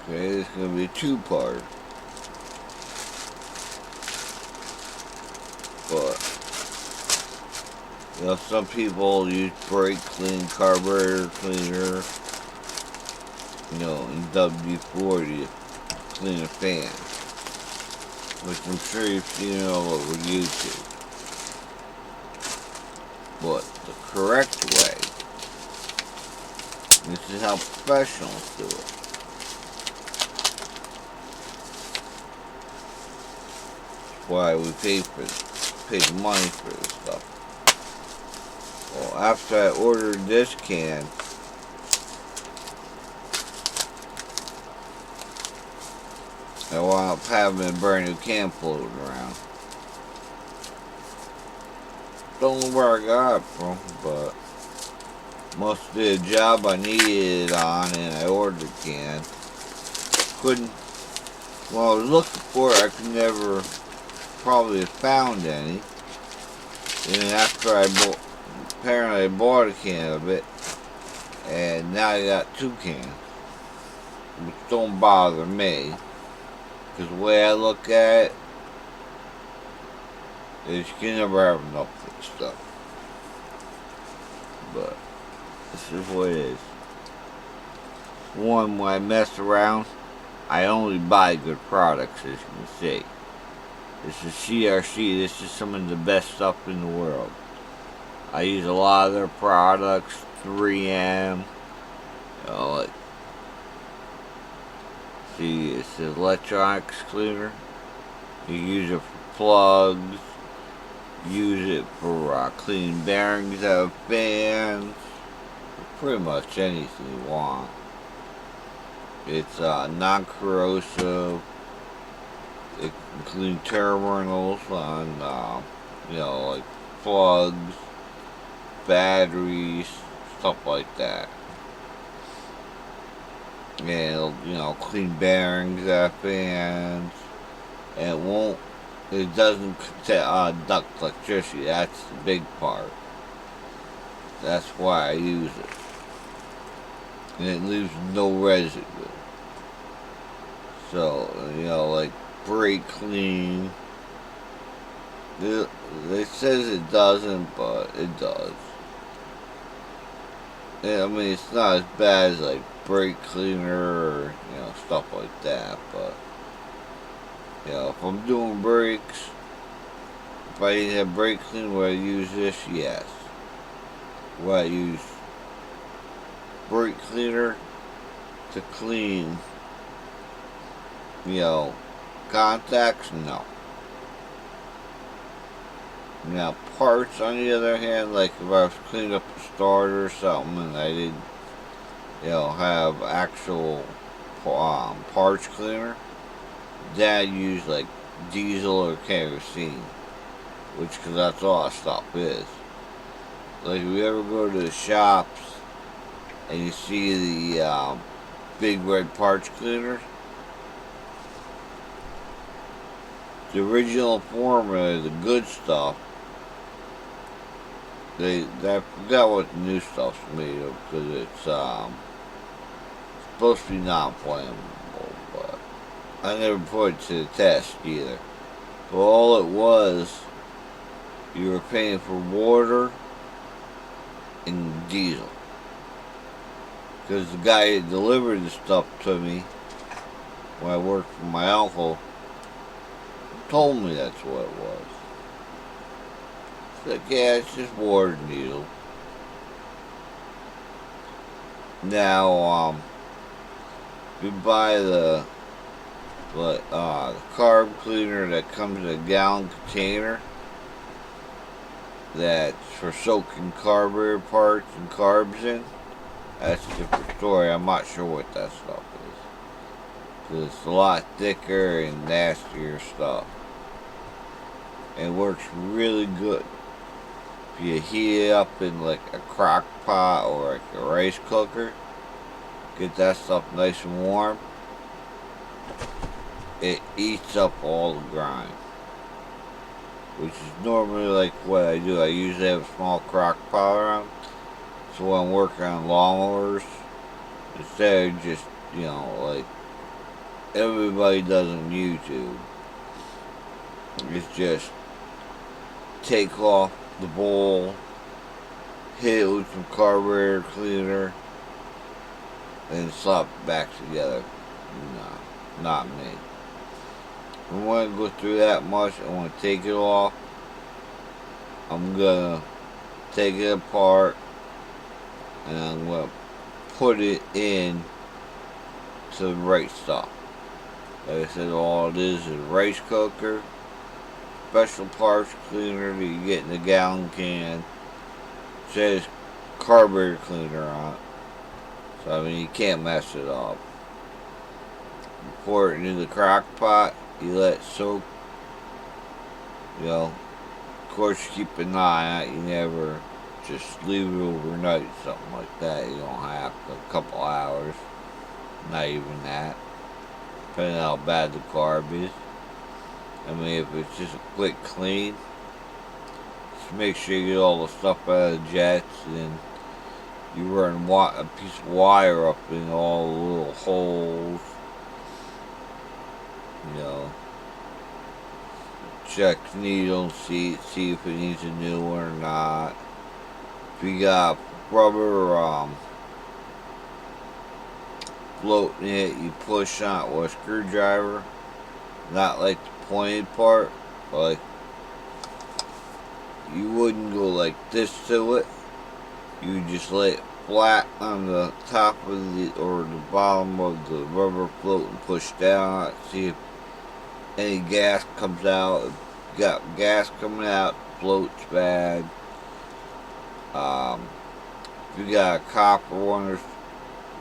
Okay, it's going to be a two-part. But, you know, some people use brake clean, carburetor cleaner, you know, and WD-40 to clean a fan. Which I'm sure you've seen it all over YouTube. But the correct way, this is how professionals do it. That's why we pay money for this stuff. Well, after I ordered this can, I wound up having a brand new can floating around. Don't know where I got it from, but must be a job I needed it on, and I ordered a can. Couldn't, well, I was looking for it, I could never probably have found any. And after apparently I bought a can of it, and now I got two cans, which don't bother me. Because the way I look at it is you can never have enough of this stuff. But this is what it is. One, when I mess around, I only buy good products, as you can see. This is CRC. This is some of the best stuff in the world. I use a lot of their products, 3M, you know, like, see, it's an electronics cleaner. You use it for plugs, use it for cleaning bearings out of fans, pretty much anything you want. It's non-corrosive. It can clean terminals on, you know, like plugs, batteries, stuff like that. And it'll, you know, clean bearings out of fans. And it doesn't conduct electricity. That's the big part. That's why I use it. And it leaves no residue. So, you know, like brake clean. It says it doesn't, but it does. And, I mean, it's not as bad as like brake cleaner or, you know, stuff like that, but, you know, if I'm doing brakes, if I need to have brake cleaner, would I use this? Yes. Would I use brake cleaner to clean, you know, contacts? No. Now, parts, on the other hand, like if I was cleaning up a starter or something and I didn't, you know, have actual parts cleaner, then I use like diesel or kerosene, because that's all that stuff is. Like if you ever go to the shops and you see the big red parts cleaners, the original formula, the good stuff, I forgot what the new stuff's made of, because it's supposed to be non-flammable, but I never put it to the test either. But all it was, you were paying for water and diesel. Because the guy that delivered the stuff to me when I worked for my uncle told me that's what it was. It's like, yeah, it's just water and diesel. Now, you buy the carb cleaner that comes in a gallon container that's for soaking carburetor parts and carbs in. That's a different story. I'm not sure what that stuff is, because it's a lot thicker and nastier stuff. And it works really good. If you heat it up in like a crock pot or like a rice cooker, get that stuff nice and warm, it eats up all the grime. Which is normally like what I do. I usually have a small crock pot around, so when I'm working on lawnmowers, instead of just, you know, like everybody does on YouTube. It's just take off the bowl, hit it with some carburetor cleaner, and slap it back together. No, not me. If I want to go through that much, I want to take it off. I'm gonna take it apart, and I'm gonna put it in to the right stuff. Like I said, all it is rice cooker, special parts cleaner that you get in the gallon can. It says carburetor cleaner on it. So I mean, you can't mess it up. You pour it into the crock pot, you let it soak. You know, of course you keep an eye on it. You never just leave it overnight, something like that. You don't have to. A couple hours, not even that. Depending on how bad the carb is. I mean, if it's just a quick clean, just make sure you get all the stuff out of the jets, and you run a piece of wire up in all the little holes. You know, check the needle, see if it needs a new one or not. If you got rubber floating it, you push on it with a screwdriver, not like the pointed part, but like you wouldn't go like this to it. You just lay it flat on the top of the or the bottom of the rubber float and push down, see if any gas comes out. If you got gas coming out, float's bad. If you got a copper one,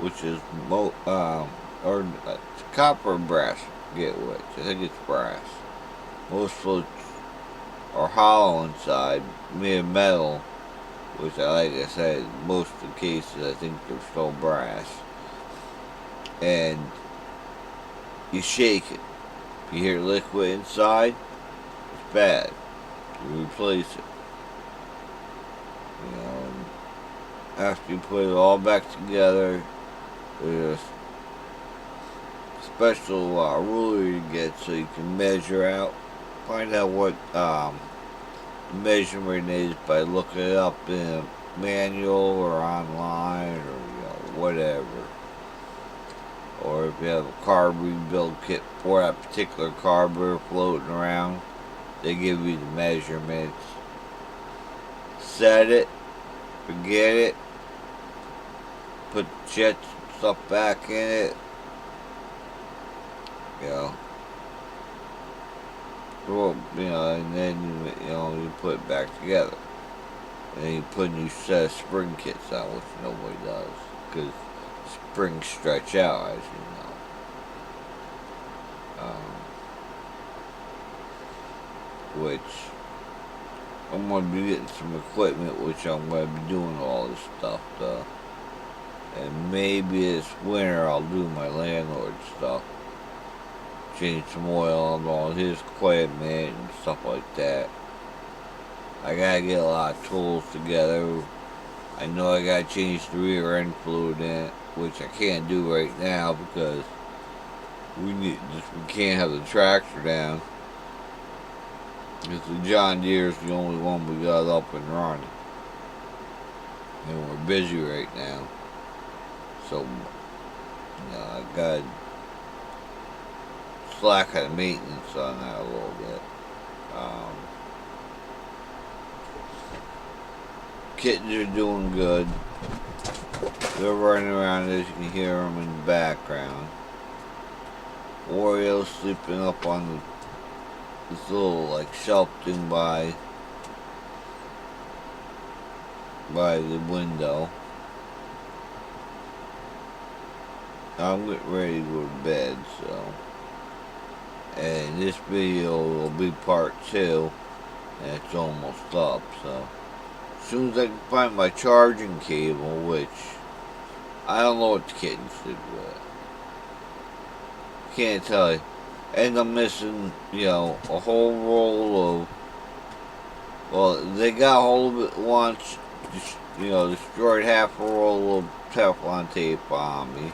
which is or copper or brass, get which. I think it's brass. Most floats are hollow inside, made of metal, which like I said, most of the cases I think they're still brass. And you shake it. If you hear liquid inside, it's bad. You replace it. You know, after you put it all back together, there's a special ruler you get so you can measure out. Find out what the measurement is by looking it up in a manual or online, or whatever. Or if you have a carb rebuild kit for that particular carburetor floating around, they give you the measurements. Set it, forget it, put the jets and stuff back in it. And then you put it back together. And then you put a new set of spring kits on, which nobody does, because springs stretch out, as you know. Which I'm going to be getting some equipment, which I'm going to be doing all this stuff to. And maybe this winter I'll do my landlord stuff. Change some oil on all his equipment and stuff like that. I gotta get a lot of tools together. I know I gotta change the rear end fluid in it, which I can't do right now because we can't have the tractor down. Because the John Deere is the only one we got up and running. And we're busy right now. So, I got slack on maintenance on that a little bit. Kittens are doing good. They're running around, as you can hear them in the background. Oriole's sleeping up on this little shelf thing by the window. I'm getting ready to go to bed, so. And this video will be part 2, and it's almost up, so. As soon as I can find my charging cable, which I don't know what the kittens did with it. Can't tell you. And I'm missing, a whole roll of, well, they got hold of it once, destroyed half a roll of Teflon tape on me.